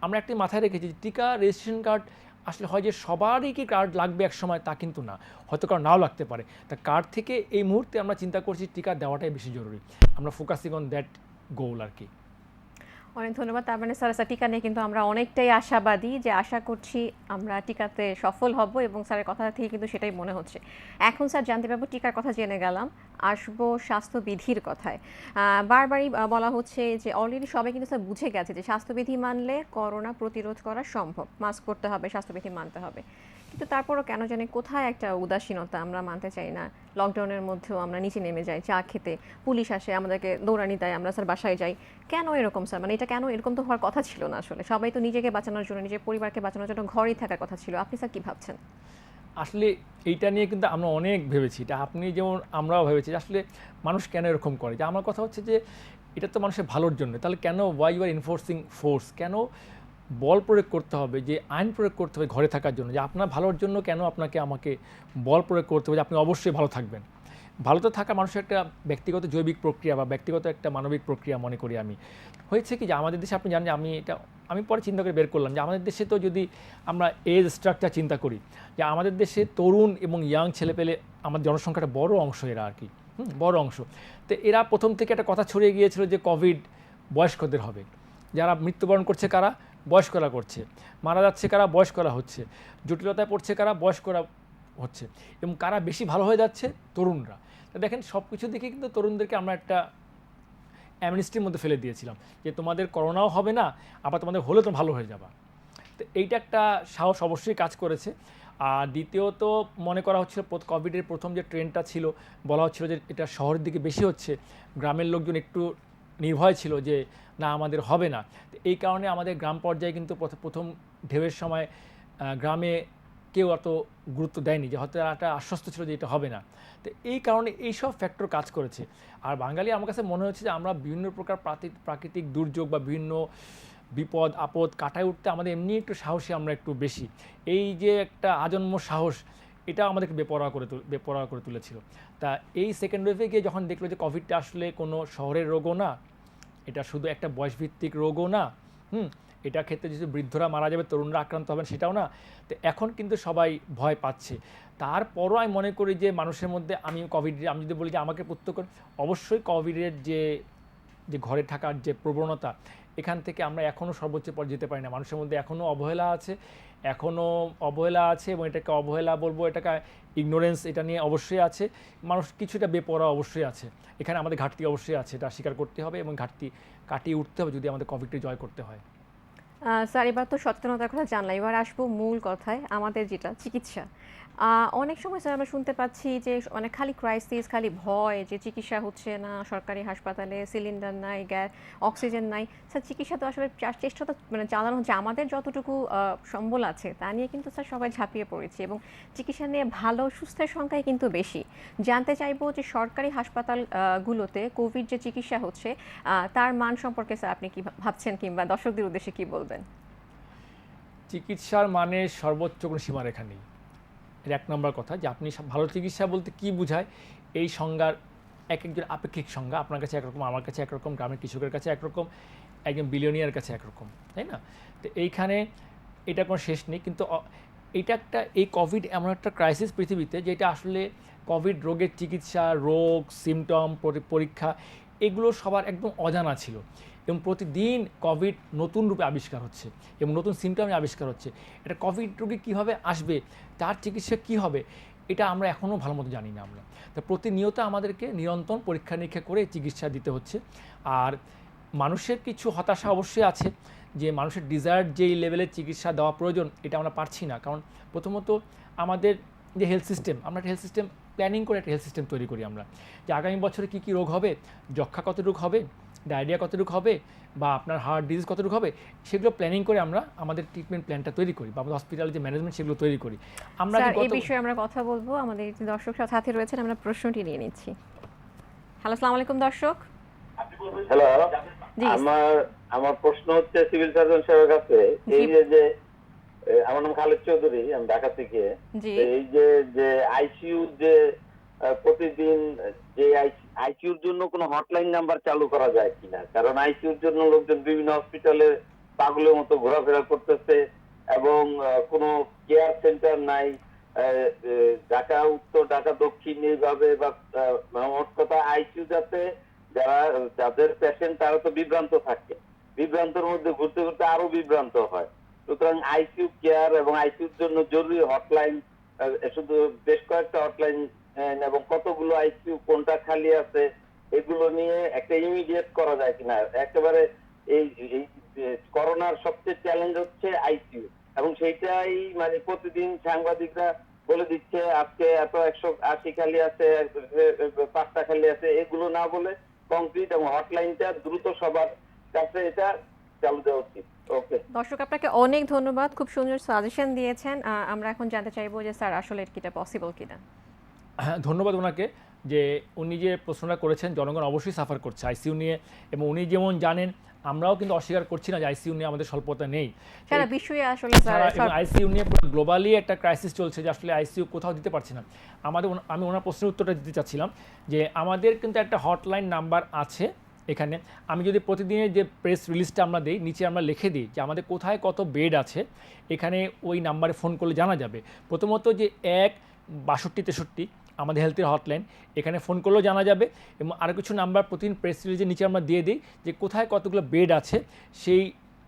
আমরা একটি মাথায় রেখেছি, টিকা রেজিস্ট্রেশন কার্ড আসলে হয় যে সবারই কি কার্ড লাগবে এক সময়, তা কিন্তু না, হয়তো কারণ নাও লাগতে পারে। তা কার্ড থেকে এই মুহূর্তে আমরা চিন্তা করছি টিকা দেওয়াটাই বেশি জরুরি। আমরা ফোকাসিং অন দ্যাট গোল আর কি। অনেক ধন্যবাদ। তার মানে স্যার, টিকা নিয়ে কিন্তু আমরা অনেকটাই আশাবাদী, যে আশা করছি আমরা টিকাতে সফল হব এবং স্যারের কথা থেকে কিন্তু সেটাই মনে হচ্ছে। এখন স্যার জানতে পারবো, টিকার কথা জেনে গেলাম, আসবো স্বাস্থ্যবিধির কথায়। বারবারই বলা হচ্ছে যে অলরেডি সবাই কিন্তু স্যার বুঝে গেছে যে স্বাস্থ্যবিধি মানলে করোনা প্রতিরোধ করা সম্ভব, মাস্ক পরতে হবে, স্বাস্থ্যবিধি মানতে হবে, কিন্তু তারপরও কেন জানি কোথায় একটা উদাসীনতা, আমরা মানতে চাই না। লকডাউনের মধ্যেও আমরা নিচে নেমে যাই চা খেতে, পুলিশ আসে আমাদেরকে দৌড়ানি দেয়, আমরা স্যার বাসায় যাই। কেন এরকম স্যার? মানে এটা কেন এরকম? তো হওয়ার কথা ছিল না আসলে। সবাই তো নিজেকে বাঁচানোর জন্য, নিজের পরিবারকে বাঁচানোর জন্য ঘরেই থাকার কথা ছিল। আপনি স্যার কী ভাবছেন? আসলে এইটা নিয়ে কিন্তু আমরা অনেক ভেবেছি, এটা আপনি যেমন আমরাও ভেবেছি আসলে মানুষ কেন এরকম করে। যে আমার কথা হচ্ছে যে এটা তো মানুষের ভালোর জন্য, তাহলে কেন Y you R enforcing force, কেন বল প্রয়োগ করতে হবে, যে আইন প্রয়োগ করতে হবে ঘরে থাকার জন্য, যে আপনার ভালোর জন্য কেন আমাকে বল প্রয়োগ করতে হবে যে আপনি অবশ্যই ভালো থাকবেন। ভালো তো থাকা মানুষের একটা ব্যক্তিগত জৈবিক প্রক্রিয়া বা ব্যক্তিগত একটা মানবিক প্রক্রিয়া মনে করি আমি। হয়েছে কি যে আমাদের দেশে আপনি জানেন, আমি পরে চিন্তা করে বের করলাম যে আমাদের দেশে তো যদি আমরা এজ স্ট্রাকচার চিন্তা করি, যে আমাদের দেশে তরুণ এবং ইয়াং ছেলেপেলে আমাদের জনসংখ্যাটা বড় অংশ, এরা আর কি বড় অংশ। তো এরা প্রথম থেকে একটা কথা ছড়িয়ে গিয়েছিল যে কোভিড বয়স্কদের হবে। যারা মৃত্যুবরণ করছে কারা? বয়স্করা করছে। মারা যাচ্ছে কারা? বয়স্করা হচ্ছে। জটিলতায় পড়ছে কারা? বয়স্করা হচ্ছে। এবং কারা বেশি ভালো হয়ে যাচ্ছে? তরুণরা। তো দেখেন, সব কিছু দেখে কিন্তু তরুণদেরকে আমরা একটা অ্যামনিস্টির মধ্যে ফেলে দিয়েছিলাম, যে তোমাদের করোনাও হবে না, আবার তোমাদের হলে তো ভালো হয়ে যাবা। তো এইটা একটা সাহস অবশ্যই কাজ করেছে। আর দ্বিতীয়ত মনে করা হচ্ছিল কোভিডের প্রথম যে ট্রেন্ডটা ছিল, বলা হচ্ছিল যে এটা শহরের দিকে বেশি হচ্ছে, গ্রামের লোকজন একটু নির্ভয় ছিল যে না আমাদের হবে না। তো এই কারণে আমাদের গ্রাম পর্যায়ে কিন্তু প্রথম ঢেউয়ের সময় গ্রামে কেউ অত গুরুত্ব দেয়নি, যে হয়তো একটা আশ্বস্ত ছিল যে এটা হবে না। তো এই কারণে এইসব ফ্যাক্টর কাজ করেছে। আর বাঙালি আমার কাছে মনে হচ্ছে যে আমরা বিভিন্ন প্রকার প্রাকৃতিক দুর্যোগ বা বিভিন্ন বিপদ আপদ কাটায় উঠতে আমাদের এমনি একটু সাহসী, আমরা একটু বেশি। এই যে একটা আজন্ম সাহস, এটা আমাদেরকে বেপরোয়া করে তুলেছিল। তা এই সেকেন্ড ওয়েভে গিয়ে যখন দেখলো যে কোভিডটা আসলে কোনো শহরের রোগও না, এটা শুধু একটা বয়সভিত্তিক রোগও না, এটা ক্ষেত্রে যদি বৃদ্ধরা মারা যাবে, তরুণরা আক্রান্ত হবেন সেটাও না, তো এখন কিন্তু সবাই ভয় পাচ্ছে। তারপরও আমি মনে করি যে মানুষের মধ্যে আমি যদি বলি যে আমাকে প্রত্যক্ষ, অবশ্যই কোভিডের যে ঘরে থাকার যে প্রবণতা, এখান থেকে আমরা এখনও সর্বোচ্চ পর যেতে পারি না। মানুষের মধ্যে এখনও অবহেলা আছে এবং এটাকে অবহেলা বলবো, এটাকে ইগনোরেন্স, এটা নিয়ে অবশ্যই আছে। মানুষ কিছুটা বেপরোয়া অবশ্যই আছে। এখানে আমাদের ঘাটতি অবশ্যই আছে, এটা স্বীকার করতে হবে এবং ঘাটতি কাটিয়ে উঠতে হবে যদি আমাদের কোভিডকে জয় করতে হয়। স্যার, এবার তো সচেতনতার কথা জানলাম, এবার আসবো মূল কথায়, আমাদের যেটা চিকিৎসা। অনেক সময় স্যার আমরা শুনতে পাচ্ছি যে অনেক খালি ক্রাইসিস, খালি ভয় যে চিকিৎসা হচ্ছে না, সরকারি হাসপাতালে সিলিন্ডার নাই, অক্সিজেন নাই। স্যার, চিকিৎসা তো আসলে চেষ্টা তো মানে চালানো হচ্ছে, আমাদের যতটুকু সম্বল আছে তা নিয়ে কিন্তু স্যার সবাই ঝাঁপিয়ে পড়েছে এবং চিকিৎসা নিয়ে ভালো সুস্থের সংখ্যাই কিন্তু বেশি। জানতে চাইবো যে সরকারি হাসপাতাল গুলোতে কোভিড যে চিকিৎসা হচ্ছে তার মান সম্পর্কে স্যার আপনি কি ভাবছেন, কিংবা দর্শকদের উদ্দেশ্যে কি বলবেন? চিকিৎসার মানের সর্বোচ্চ কোনো সীমারেখা নেই, এর এক নম্বর কথা। যে আপনি ভালো চিকিৎসা বলতে কি বোঝায়, এই সংজ্ঞার এক একজন আপেক্ষিক সংজ্ঞা, আপনার কাছে একরকম, আমার কাছে একরকম, গ্রামের কৃষকের কাছে একরকম, একজন বিলিয়নিয়ার কাছে একরকম, তাই না? তো এইখানে এটা কোনো শেষ নেই। কিন্তু এই কোভিড এমন একটা ক্রাইসিস পৃথিবীতে, যেটা আসলে কোভিড রোগের চিকিৎসা, রোগ, সিমটম, পরীক্ষা, এগুলো সবার একদম অজানা ছিল এবং প্রতিদিন কোভিড নতুন রূপে আবিষ্কার হচ্ছে এবং নতুন সিমটমে আবিষ্কার হচ্ছে। এটা কোভিড রোগী কীভাবে আসবে, তার চিকিৎসা কী হবে, এটা আমরা এখনও ভালো মতো জানি না আমরা। তো প্রতিনিয়ত আমাদেরকে নিরন্তর পরীক্ষা নিরীক্ষা করে চিকিৎসা দিতে হচ্ছে। আর মানুষের কিছু হতাশা অবশ্যই আছে যে মানুষের ডিজায়ার্ড যেই লেভেলের চিকিৎসা দেওয়া প্রয়োজন, এটা আমরা পারছি না। কারণ প্রথমত আমাদের যে হেলথ সিস্টেম, আমরা একটা হেলথ সিস্টেম প্ল্যানিং করে একটা হেলথ সিস্টেম তৈরি করি আমরা, যে আগামী বছরে কী কী রোগ হবে, যক্ষ্মা কতটুকু হবে, ডায়রিয়া কতটুকু হবে, বা আপনার হার্ট ডিজিজ কতটুকু হবে, সেগুলো প্ল্যানিং করে আমরা আমাদের ট্রিটমেন্ট প্ল্যানটা তৈরি করি, বা আমাদের হসপিটালের যে ম্যানেজমেন্ট সেগুলো তৈরি করি আমরা। এই বিষয়ে আমরা কথা বলবো, আমাদের দর্শক সাথে রয়েছেন, আমরা প্রশ্নটি নিয়ে নিচ্ছি। হ্যালো, আসসালামু আলাইকুম দর্শক। হ্যালো, আমার প্রশ্ন হচ্ছে সিভিল সার্জন সাহেবের কাছে, এই যে আমার নাম খালেদ চৌধুরী, আমি ঢাকা থেকে। এই যে আইসিইউ যে প্রতিদিন যে আইসিইউর জন্য কোনো হটলাইন নাম্বার চালু করা যায় কিনা, কারণ আইসিইউর জন্য লোকজন বিভিন্ন হসপিটালে পাগলের মতো ঘোরাফেরা করতেছে এবং কোনো কেয়ার সেন্টার নাই। ঢাকা উত্তর, ঢাকা দক্ষিণ, এইভাবে, বা মোট কথা আইসিইউ যাতে যাদের পেশেন্ট তারা তো বিভ্রান্ত থাকে, বিভ্রান্তের মধ্যে ঘুরতে ঘুরতে আরো বিভ্রান্ত হয়। সুতরাং আইসিইউ কেয়ার এবং আইসিইউর জন্য জরুরি হটলাইন, শুধু বেশ কয়েকটা হটলাইন এবং কতগুলো আইসিইউ, কোনটা খালি আছে, এগুলো নিয়ে একটা ইমিডিয়েট করা যায় কিনা। একেবারে এই করোনার সবচেয়ে চ্যালেঞ্জ হচ্ছে আইসিইউ, এবং সেইটাই মানে প্রতিদিন সাংবাদিকরা বলে দিচ্ছে আজকে এত 180 খালি আছে, 5টা খালি আছে, এগুলো না বলে কংক্রিট এবং হটলাইনটা দ্রুত সবার কাছে এটা চালু দেওয়া উচিত। ওকে দর্শক, আপনাকে অনেক ধন্যবাদ, খুব সুন্দর সাজেশন দিয়েছেন। আমরা এখন জানতে চাইবো যে স্যার আসলে এটা পসিবল কিনা। হ্যাঁ, ধন্যবাদ ওনাকে যে উনি যে প্রশ্নটা করেছেন। জনগণ অবশ্যই সাফার করছে আইসিইউ নিয়ে, এবং উনি যেমন জানেন, আমরাও কিন্তু অস্বীকার করছি না যে আইসিইউ নিয়ে আমাদের স্বল্পতা নেই। সারা বিশ্বে আসলে আইসিইউ নিয়ে পুরো গ্লোবালি একটা ক্রাইসিস চলছে যে আসলে আইসিইউ কোথাও দিতে পারছে না। আমি ওনার প্রশ্নের উত্তরটা দিতে চাচ্ছিলাম যে আমাদের কিন্তু একটা হটলাইন নাম্বার আছে এখানে। আমি যদি প্রতিদিনের যে প্রেস রিলিজটা আমরা দিই, নিচে আমরা লিখে দিই যে আমাদের কোথায় কত বেড আছে, এখানে ওই নাম্বারে ফোন করলে জানা যাবে। প্রথমত যে 1-6263 আমাদের হেলথের হটলাইন, এখানে ফোন করলেও জানা যাবে। এবং আরও কিছু নাম্বার প্রতিদিন প্রেস রিলিজের নিচে আমরা দিয়ে দিই যে কোথায় কতগুলো বেড আছে,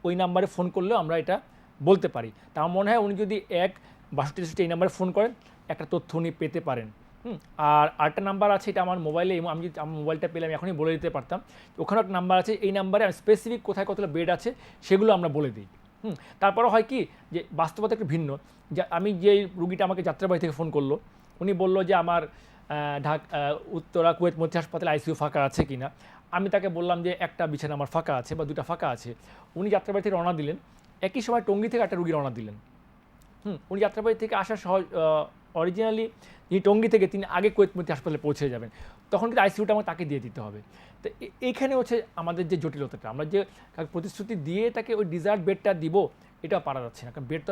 ওই নাম্বারে ফোন করলেও আমরা এটা বলতে পারি। তা আমার মনে হয় উনি যদি 1-6263 এই নাম্বারে ফোন করেন, একটা তথ্য উনি পেতে পারেন। আর আরেকটা নাম্বার আছে, এটা আমার মোবাইলে, এবং আমি যদি আমার মোবাইলটা পেলে আমি এখনই বলে দিতে পারতাম। ওখানেও একটা নাম্বার আছে, এই নাম্বারে স্পেসিফিক কোথায় কতগুলো বেড আছে সেগুলো আমরা বলে দিই। তারপরে হয় কি যে বাস্তবতা একটু ভিন্ন, যে আমি যে রুগীটা আমাকে যাত্রাবাড়ি থেকে ফোন করলো, উনি বললো যে আমার উত্তরা কুয়েত মধ্যে হাসপাতালে আইসিইউ ফাঁকা আছে কিনা। আমি তাকে বললাম যে একটা বিছানা আমার ফাঁকা আছে বা 2টা ফাঁকা আছে। উনি যাত্রাবাড়ি থেকে রওনা দিলেন, একই সময় টঙ্গী থেকে একটা রুগী রওনা দিলেন। উনি যাত্রাবাড়ি থেকে আসার অরিজিনালি যিনি টঙ্গী থেকে, তিনি আগে কুয়েত মধ্যে হাসপাতালে পৌঁছে যাবেন, তখন কিন্তু আইসিইউটা আমার তাকে দিয়ে দিতে হবে। তো এইখানে হচ্ছে আমাদের যে জটিলতাটা, আমরা যে প্রতিশ্রুতি দিয়ে তাকে ওই ডিজায়ার্ড বেডটা দিব, এটা পারা যাচ্ছে না, কারণ বেড তো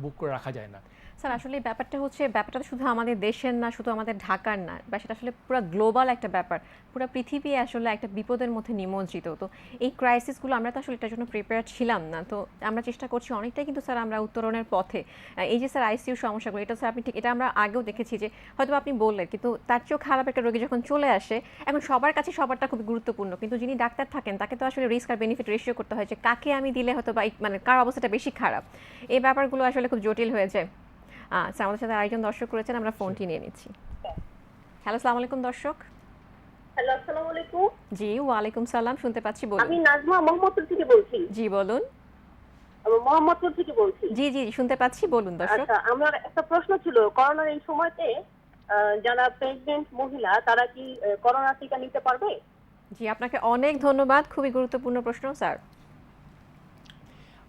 বুক করে রাখা যায় না। স্যার আসলে ব্যাপারটা হচ্ছে ব্যাপারটা তো শুধু আমাদের দেশের না, শুধু আমাদের ঢাকার না, বা সেটা আসলে পুরো গ্লোবাল একটা ব্যাপার। পুরো পৃথিবী আসলে একটা বিপদের মধ্যে নিমজ্জিত। তো এই ক্রাইসিসগুলো আমরা তো আসলে এটার জন্য প্রিপেয়ার ছিলাম না। তো আমরা চেষ্টা করছি অনেকটাই, কিন্তু স্যার আমরা উত্তরণের পথে। এই যে স্যার আইসিইউ সমস্যাগুলো, এটা স্যার আপনি ঠিক, এটা আমরা আগেও দেখেছি যে হয়তো আপনি বললেন, কিন্তু তার চেয়েও খারাপ একটা রোগী যখন চলে আসে, এখন সবার কাছে সবারটা খুবই গুরুত্বপূর্ণ, কিন্তু যিনি ডাক্তার থাকেন তাকে তো আসলে রিস্ক আর বেনিফিট রেশিও করতে হয় যে কাকে আমি দিলে হয়তো বা মানে কার অবস্থাটা বেশি খারাপ। এই ব্যাপারগুলো আসলে খুব জটিল হয়ে যায়। আচ্ছা, আমাদের সাথে আরেকজন দর্শক করেছেন, আমরা ফোনটি নিয়ে নিচ্ছি। হ্যালো, আসসালামু আলাইকুম দর্শক। হ্যালো, আসসালামু আলাইকুম। জি, ওয়ালাইকুম সালাম, শুনতে পাচ্ছি, বলুন। আমি নাজমা মোহাম্মদপুর থেকে বলছি। জি বলুন। আমি মোহাম্মদপুর থেকে বলছি। জি জি, শুনতে পাচ্ছি, বলুন দর্শক। আচ্ছা, আমার একটা প্রশ্ন ছিল, করোনার এই সময়তে যারা প্রেগন্যান্ট মহিলা তারা কি করোনা টিকা নিতে পারবে? জি, আপনাকে অনেক ধন্যবাদ, খুবই গুরুত্বপূর্ণ প্রশ্ন স্যার।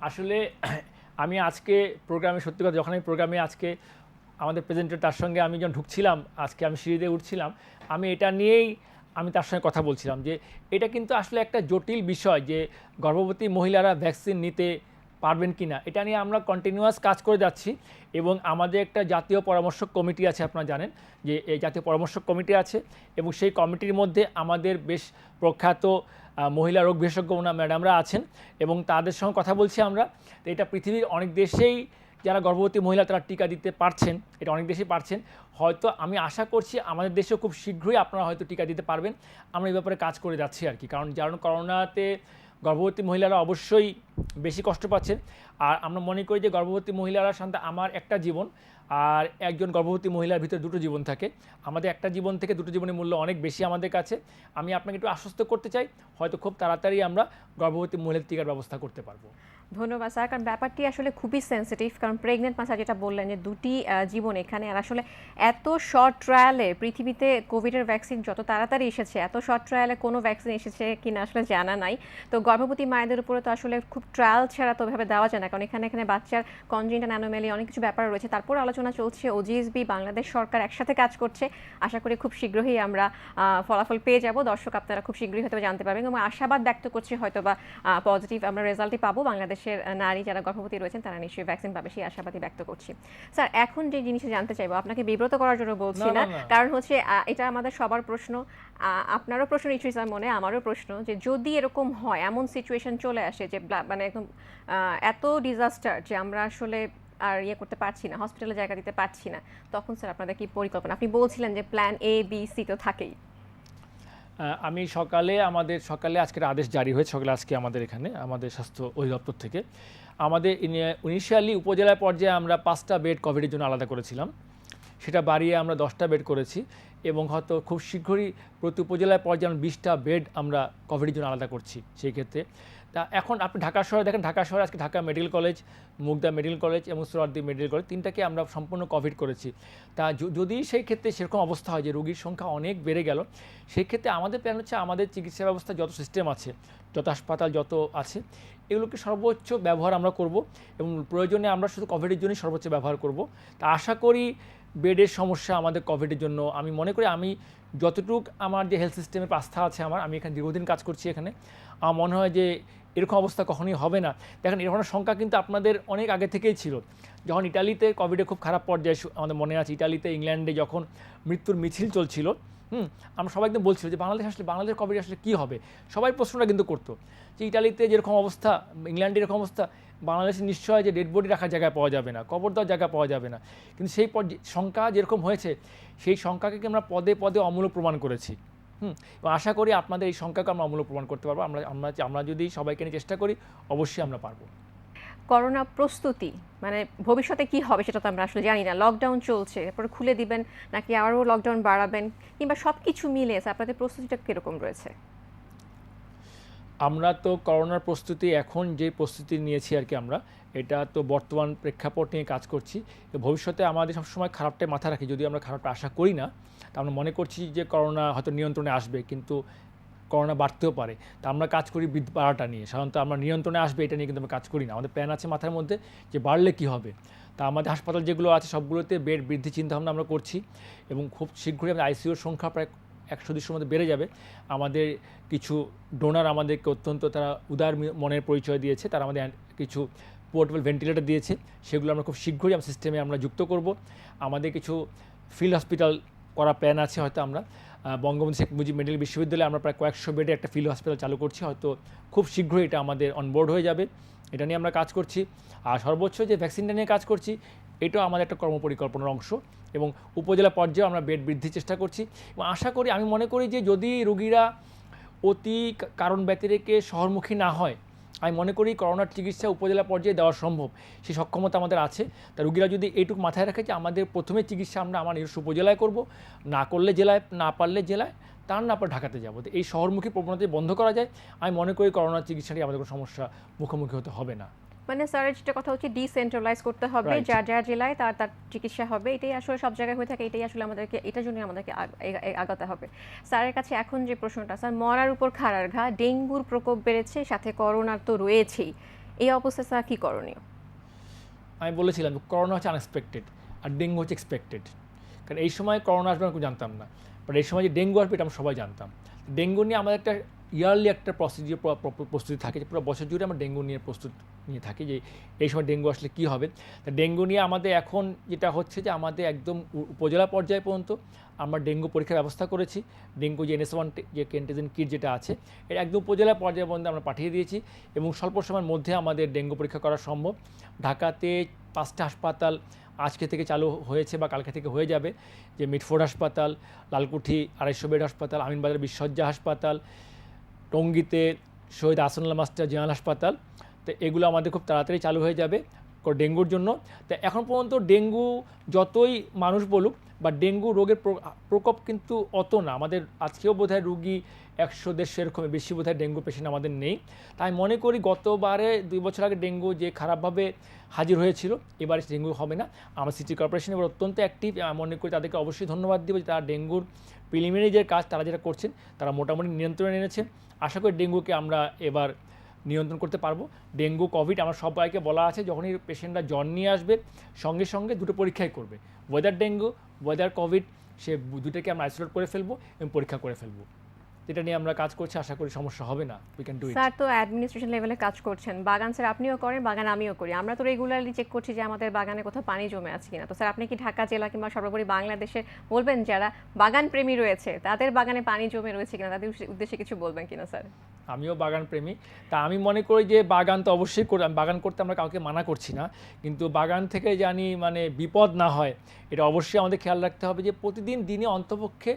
আসলে আমি আজকে প্রোগ্রামে, সত্যি কথা, যখন আমি প্রোগ্রামে আজকে আমাদের প্রেজেন্টার তার সঙ্গে আমি যখন ঢুকছিলাম, আজকে আমি সিঁড়িতে উঠছিলাম, আমি এটা নিয়েই আমি তার সঙ্গে কথা বলছিলাম যে এটা কিন্তু আসলে একটা জটিল বিষয় যে গর্ভবতী মহিলারা ভ্যাকসিন নিতে পারবেন কি না, এটা নিয়ে আমরা কন্টিনিউয়াস কাজ করে যাচ্ছি। এবং আমাদের একটা জাতীয় পরামর্শক কমিটি আছে, আপনারা জানেন যে এই জাতীয় পরামর্শক কমিটি আছে, এবং সেই কমিটির মধ্যে আমাদের বেশ প্রখ্যাত মহিলা রোগ বিশেষজ্ঞ ম্যাডামরা আছেন, এবং তাদের সঙ্গে কথা বলছি আমরা। তো এটা পৃথিবীর অনেক দেশেই যারা গর্ভবতী মহিলা তারা টিকা দিতে পারছেন, এটা অনেক দেশেই পারছেন। হয়তো আমি আশা করছি আমাদের দেশেও খুব শীঘ্রই আপনারা হয়তো টিকা দিতে পারবেন। আমরা এই ব্যাপারে কাজ করে যাচ্ছি আর কি, কারণ করোনাতে গর্ভবতী মহিলারা অবশ্যই বেশি কষ্ট পাচ্ছেন। আর আমরা মনে করি যে গর্ভবতী মহিলারা সাধারণত, আমার একটা জীবন আর একজন গর্ভবতী মহিলার ভিতরে দুটো জীবন থাকে, আমাদের একটা জীবন থেকে দুটো জীবনের মূল্য অনেক বেশি আমাদের কাছে। আমি আপনাকে একটু আশ্বস্ত করতে চাই, হয়তো খুব তাড়াতাড়ি আমরা গর্ভবতী মহিলার টিকার ব্যবস্থা করতে পারবো। ধন্যবাদ স্যার, কারণ ব্যাপারটি আসলে খুবই সেন্সিটিভ, কারণ প্রেগনেন্ট মা যেটা বললেন যে দুটি জীবন এখানে, আর আসলে এত শর্ট ট্রায়ালে পৃথিবীতে কোভিডের ভ্যাকসিন যত তাড়াতাড়ি এসেছে, এত শর্ট ট্রায়ালে কোনো ভ্যাকসিন এসেছে কিনা আসলে জানা নাই। তো গর্ভবতী মায়েদের উপরে তো আসলে খুব ট্রায়াল ছাড়া তো ওইভাবে দেওয়া যায় না, কারণ এখানে বাচ্চার কনজেনিটাল অ্যানোমালি অনেক কিছু ব্যাপার রয়েছে। তারপর আলোচনা চলছে, ওজিএসবি, বাংলাদেশ সরকার একসাথে কাজ করছে। আশা করি খুব শীঘ্রই আমরা ফলাফল পেয়ে যাব। দর্শক আপনারা খুব শীঘ্রই হয়তো জানতে পারবেন, এবং আশাবাদ ব্যক্ত করছি হয়তো বা পজিটিভ আমরা রেজাল্টই পাবো। বাংলাদেশের নারী যারা গর্ভবতী রয়েছেন তারা নিশ্চয়ই ভ্যাকসিন পাবে, সেই আশাবাদী ব্যক্ত করছি। স্যার, এখন যে জিনিসটা জানতে চাইবো, আপনাকে বিব্রত করার জন্য বলছি না, কারণ হচ্ছে এটা আমাদের সবার প্রশ্ন, আপনারও প্রশ্ন নিশ্চয়ই স্যার মনে, আমারও প্রশ্ন, যে যদি এরকম হয়, এমন সিচুয়েশন চলে আসে যে মানে একদম এত ডিজাস্টার যে আমরা আসলে আর করতে পারছি না, হসপিটালে জায়গা দিতে পারছি না, তখন স্যার আপনাদের কি পরিকল্পনা? আপনি বলছিলেন যে প্ল্যান এ বি সি তো থাকেই। আমি সকালে আজকের আদেশ জারি হয়েছে, সকালে আজকে আমাদের এখানে আমাদের স্বাস্থ্য অধিদপ্তর থেকে আমাদের ইনিশিয়ালি উপজেলা পর্যায়ে আমরা 5টা বেড কোভিডের জন্য আলাদা করেছিলাম, সেটা বাড়িয়ে আমরা 10টা বেড করেছি, এবং হয়তো খুব শীঘ্রই প্রতি উপজেলায় পর্যায়ে আমরা 20টা বেড আমরা কোভিডের জন্য আলাদা করছি। সেই ক্ষেত্রে তা এখন আপনি ঢাকা শহরে দেখেন, ঢাকা শহরে আজকে Dhaka medical college, Mugda medical college এবং সোহরাওয়ার্দী মেডিকেল কলেজ, তিনটাকে আমরা সম্পূর্ণ কোভিড করেছি। তা যদি সেই ক্ষেত্রে সেরকম অবস্থা হয় যে রোগীর সংখ্যা অনেক বেড়ে গেল, সেই ক্ষেত্রে আমাদের প্ল্যান হচ্ছে আমাদের চিকিৎসা ব্যবস্থা যত সিস্টেম আছে, যত হাসপাতাল যত আছে, এগুলোকে সর্বোচ্চ ব্যবহার আমরা করব, এবং প্রয়োজনে আমরা শুধু কোভিডের জন্যই সর্বোচ্চ ব্যবহার করব। তা আশা করি বেডের সমস্যা আমাদের কোভিডের জন্য, আমি মনে করি আমি যতটুক আমার যে হেলথ সিস্টেমের আস্থা আছে আমি এখানে দীর্ঘদিন কাজ করছি এখানে, আমার মনে হয় যে এরকম অবস্থা কখনোই হবে না। দেখেন, এরকম সংখ্যা কিন্তু আপনাদের অনেক আগে থেকেই ছিল। যখন ইটালিতে কোভিডে খুব খারাপ পর্যায়ে, আমাদের মনে আছে ইটালিতে, ইংল্যান্ডে যখন মৃত্যুর মিছিল চলছিল, আমরা সবাই একদম বলছিল যে বাংলাদেশ কোভিড আসলে কী হবে, সবাই প্রশ্নটা কিন্তু করতো যে ইটালিতে যেরকম অবস্থা, ইংল্যান্ডে এরকম অবস্থা, বাংলাদেশে নিশ্চয় যে ডেড বডি রাখার জায়গা পাওয়া যাবে না, কবর দেওয়ার জায়গা পাওয়া যাবে না। কিন্তু সেই সংখ্যা যেরকম হয়েছে, সেই সংখ্যাকে আমরা পদে পদে অমূলক প্রমাণ করেছি। এবং আশা করি আপনাদের এই সংখ্যাকে আমরা অমূলক প্রমাণ করতে পারবো। আমরা যদি সবাইকে নিয়ে চেষ্টা করি, অবশ্যই আমরা পারবো। করোনা প্রস্তুতি মানে ভবিষ্যতে কি হবে সেটা তো আমরা আসলে জানি না। লকডাউন চলছে, এরপরে খুলে দিবেন নাকি আরও লকডাউন বাড়াবেন, কিংবা সব কিছু মিলে আপনাদের প্রস্তুতিটা কীরকম রয়েছে? আমরা তো করোনার প্রস্তুতি, এখন যে প্রস্তুতি নিয়েছি আর কি, আমরা এটা তো বর্তমান প্রেক্ষাপট নিয়ে কাজ করছি। ভবিষ্যতে আমাদের সবসময় খারাপটাই মাথা রাখি, যদি আমরা খারাপটা আশা করি না, তা আমরা মনে করছি যে করোনা হয়তো নিয়ন্ত্রণে আসবে, কিন্তু করোনা বাড়তেও পারে। তা আমরা কাজ করি বাড়াটা নিয়ে, সাধারণত আমরা নিয়ন্ত্রণে আসবে এটা নিয়ে কিন্তু আমরা কাজ করি না। আমাদের প্ল্যান আছে মাথার মধ্যে যে বাড়লে কী হবে। তা আমাদের হাসপাতাল যেগুলো আছে সবগুলোতে বেড বৃদ্ধি চিন্তাভাবনা আমরা করছি, এবং খুব শীঘ্রই আমাদের আইসিইউর সংখ্যা প্রায় 100-200 মধ্যে বেড়ে যাবে। আমাদের কিছু ডোনার আমাদেরকে অত্যন্ত, তারা উদার মনের পরিচয় দিয়েছে, তারা আমাদের কিছু পোর্টেবল ভেন্টিলেটর দিয়েছে, সেগুলো আমরা খুব শীঘ্রই আমার সিস্টেমে আমরা যুক্ত করব। আমাদের কিছু ফিল্ড হসপিটাল করা প্ল্যান আছে, হয়তো আমরা বঙ্গবন্ধু শেখ মুজিব মেডিকেল বিশ্ববিদ্যালয়ে আমরা প্রায় কয়েকশো বেডে একটা ফিল্ড হসপিটাল চালু করছি, হয়তো খুব শীঘ্রই এটা আমাদের অনবোর্ড হয়ে যাবে। এটা নিয়ে আমরা কাজ করছি। আর সর্বোচ্চ যে ভ্যাকসিনটা নিয়ে কাজ করছি, এটাও আমাদের একটা কর্মপরিকল্পনার অংশ, এবং উপজেলা পর্যায়ে আমরা বেড বৃদ্ধির চেষ্টা করছি। এবং আশা করি, আমি মনে করি যে যদি রোগীরা অতি কারণ ব্যতিরেকে শহরমুখী না হয়, আমি মনে করি করোনার চিকিৎসা উপজেলা পর্যায়ে দেওয়া সম্ভব, সেই সক্ষমতা আমাদের আছে। তা রোগীরা যদি এইটুকু মাথায় রাখে যে আমাদের প্রথমে চিকিৎসা আমরা আমার নিজস্ব উপজেলায় করব, না করলে জেলায়, না পারলে জেলায়, তার না পর ঢাকাতে যাবো, তো এই শহরমুখী প্রবণতা বন্ধ করা যায়, আমি মনে করি করোনার চিকিৎসা নিয়ে আমাদের কোনো সমস্যা মুখোমুখি হতে হবে না। মানে স্যারের যেটা কথা হচ্ছে ডিসেন্ট্রালাইজ করতে হবে, যার যার জেলায় তার তার চিকিৎসা হবে, এটাই আসলে সব জায়গায় হয়ে থাকে, এটাই আসলে আমাদেরকে, এটার জন্য আমাদেরকে আগাতে হবে। স্যারের কাছে এখন যে প্রশ্নটা, স্যার মরার উপর খাড়ার ঘা, ডেঙ্গুর প্রকোপ বেড়েছে, সাথে করোনার তো রয়েছেই, এই অবস্থায় স্যার কী করণীয়? আমি বলেছিলাম করোনা হচ্ছে আনএক্সপেক্টেড আর ডেঙ্গু হচ্ছে এক্সপেক্টেড, কারণ এই সময় করোনা আসবে আমি জানতাম না, বাট এই সময় যে ডেঙ্গু আসবে এটা আমরা সবাই জানতাম। ডেঙ্গু নিয়ে আমাদের একটা ইয়ারলি একটা প্রস্তুতি থাকে, যে পুরো বছর জুড়ে আমরা ডেঙ্গু নিয়ে প্রস্তুত নিয়ে থাকি যে এই সময় ডেঙ্গু আসলে কী হবে। তা ডেঙ্গু নিয়ে আমাদের এখন যেটা হচ্ছে যে আমাদের একদম উপজেলা পর্যায়ে পর্যন্ত আমরা ডেঙ্গু পরীক্ষার ব্যবস্থা করেছি। ডেঙ্গু যে NS1 যে কেন্টেজেন কিট যেটা আছে, এটা একদম উপজেলা পর্যায়ে পর্যন্ত আমরা পাঠিয়ে দিয়েছি, এবং স্বল্প সময়ের মধ্যে আমাদের ডেঙ্গু পরীক্ষা করা সম্ভব। ঢাকাতে 5টা হাসপাতাল আজকে থেকে চালু হয়েছে বা কালকে থেকে হয়ে যাবে, যে মিটফোর্ড হাসপাতাল, লালকুঠি 250 বেড হাসপাতাল, আমিনবাজার বিশ্বজ্জা হাসপাতাল, টঙ্গীতে শহীদ আহসানুল্লাহ মাস্টার জেনারেল হাসপাতাল। তো এগুলো আমাদের খুব তাড়াতাড়ি চালু হয়ে যাবে ডেঙ্গুর জন্য। তো এখন পর্যন্ত ডেঙ্গু যতই মানুষ বলুক, বা ডেঙ্গু রোগের প্রকোপ কিন্তু অত না, আমাদের আজকেও বোধহয় রুগী 100-150 এরকমের বেশি বোধহয় ডেঙ্গু পেশেন্ট আমাদের নেই। তাই মনে করি গতবারে 2 বছর আগে ডেঙ্গু যে খারাপভাবে হাজির হয়েছিল, এবারে ডেঙ্গু হবে না। আমার সিটি কর্পোরেশন এবার অত্যন্ত অ্যাক্টিভ, মনে করি তাদেরকে অবশ্যই ধন্যবাদ দিব যে তারা ডেঙ্গুর প্রিলিমিনারি যে কাজ তারা যেটা করছেন, তারা মোটামুটি নিয়ন্ত্রণে এনেছেন। আশা করি ডেঙ্গুকে আমরা এবার নিয়ন্ত্রণ করতে পারবো। ডেঙ্গু কোভিড আমার সবাইকে বলা আছে, যখনই পেশেন্টরা জ্বর নিয়ে আসবে সঙ্গে সঙ্গে দুটো পরীক্ষাই করবে, ওয়েদার ডেঙ্গু, ওয়েদার কোভিড, সে দুটোকে আমরা আইসোলেট করে ফেলবো এবং পরীক্ষা করে ফেলবো। এটা নিয়ে আমরা কাজ করছি, আশা করি সমস্যা হবে না, we can do it. Sir তো অ্যাডমিনিস্ট্রেশন লেভেলে কাজ করছেন, বাগান স্যার আপনিও করেন, বাগান আমিও করি, আমরা তো রেগুলারলি চেক করছি যে আমাদের বাগানে কোথাও পানি জমে আছে কিনা। তো স্যার আপনি কি ঢাকা জেলা কিংবা সর্বোপরি বাংলাদেশে বলবেন যারা বাগান প্রেমী রয়েছে তাদের বাগানে পানি জমে রয়েছে কিনা, তাদের উদ্দেশ্যে কিছু বলবেন কিনা স্যার? আমিও বাগান প্রেমী, তা আমি মনে করি যে বাগান তো অবশ্যই করি, বাগান করতে আমরা কাউকে মানা করছি না, কিন্তু বাগান থেকে জানি মানে বিপদ না হয়, এটা অবশ্যই আমাদের খেয়াল রাখতে হবে যে প্রতিদিন দিনে অন্তপক্ষে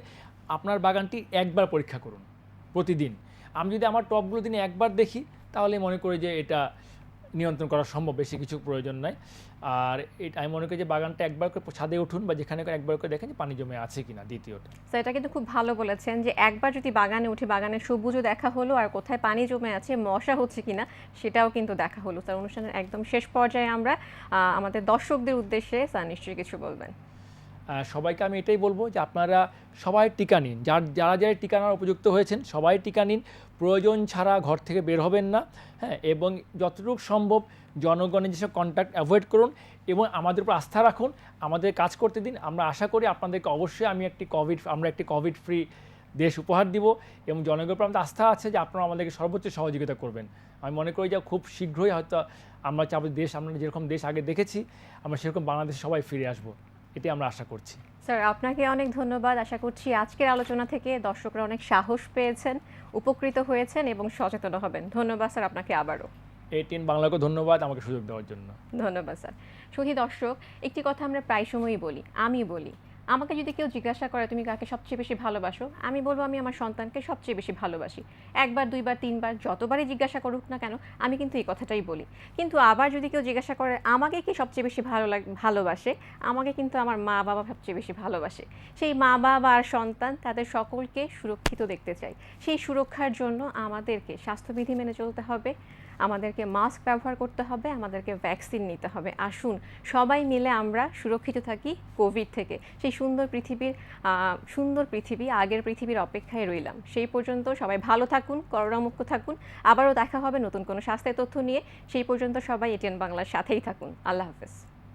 আপনার বাগানটি একবার পরীক্ষা করুন প্রতিদিন। আমি যদি আমার টবগুলো দিনে একবার দেখি, তাহলে মনে করি যে এটা নিয়ন্ত্রণ করা সম্ভব, বেশি কিছু প্রয়োজন নাই। আর এটা আমি মনে করি যে বাগানটা একবার করে ছাদে উঠুন বা যেখানে একবার করে দেখেন যে পানি জমে আছে কিনা। দ্বিতীয়ত স্যার এটা কিন্তু খুব ভালো বলেছেন যে একবার যদি বাগানে উঠে বাগানের সবুজও দেখা হলো, আর কোথায় পানি জমে আছে, মশা হচ্ছে কিনা সেটাও কিন্তু দেখা হলো। স্যার অনুষ্ঠানের একদম শেষ পর্যায়ে আমরা আমাদের দর্শকদের উদ্দেশ্যে স্যার নিশ্চয়ই কিছু বলবেন। সবাইকে আমি এটাই বলবো যে আপনারা সবাই টিকা নিন, যারা যারা টিকা নেওয়ার উপযুক্ত হয়েছেন সবাই টিকা নিন, প্রয়োজন ছাড়া ঘর থেকে বের হবেন না, হ্যাঁ, এবং যতটুকু সম্ভব জনগণের যেসব কন্ট্যাক্ট অ্যাভয়েড করুন এবং আমাদের উপর আস্থা রাখুন, আমাদের কাজ করতে দিন। আমরা আশা করি আপনাদেরকে অবশ্যই আমরা একটি কোভিড ফ্রি দেশ উপহার দিব, এবং জনগণের উপর আমাদের আস্থা আছে যে আপনারা আমাদেরকে সর্বোচ্চ সহযোগিতা করবেন। আমি মনে করি যে খুব শীঘ্রই হয়তো আমরা দেশ, আমরা যেরকম দেশ আগে দেখেছি, আমরা সেরকম বাংলাদেশে সবাই ফিরে আসবো, এটাই আমরা আশা করছি। স্যার আপনাকে অনেক ধন্যবাদ। আশা করছি আজকের আলোচনা থেকে দর্শকরা অনেক সাহস পেয়েছেন, উপকৃত হয়েছেন এবং সচেতন হবেন। ধন্যবাদ স্যার আপনাকে আবারও। ATN বাংলাকে ধন্যবাদ আমাকে সুযোগ দেওয়ার জন্য। ধন্যবাদ স্যার। সুধী দর্শক, একটি কথা আমরা প্রায় সময়ই বলি, আমি বলি, আমাকে যদি কেউ জিজ্ঞাসা করে তুমি কাকে সবচেয়ে বেশি ভালোবাসো, আমি বলবো আমি আমার সন্তানকে সবচেয়ে বেশি ভালোবাসি। একবার, দুইবার, তিনবার, যতবারই জিজ্ঞাসা করুক না কেন আমি কিন্তু এই কথাটাই বলি। কিন্তু আবার যদি কেউ জিজ্ঞাসা করে আমাকে কি সবচেয়ে বেশি ভালোবাসে, আমাকে কিন্তু আমার মা বাবা সবচেয়ে বেশি ভালোবাসে। সেই মা বাবা আর সন্তান তাদের সকলকে সুরক্ষিত দেখতে চাই। সেই সুরক্ষার জন্য আমাদেরকে স্বাস্থ্যবিধি মেনে চলতে হবে, আমাদেরকে মাস্ক ব্যবহার করতে হবে, আমাদেরকে ভ্যাকসিন নিতে হবে। আসুন সবাই মিলে আমরা সুরক্ষিত থাকি কোভিড থেকে। সেই সুন্দর পৃথিবী, আগের পৃথিবীর অপেক্ষায় রইলাম। সেই পর্যন্ত সবাই ভালো থাকুন, করোনামুক্ত থাকুন। আবারও দেখা হবে নতুন কোনো স্বাস্থ্যের তথ্য নিয়ে। সেই পর্যন্ত সবাই ATN বাংলার সাথেই থাকুন। আল্লাহ হাফেজ।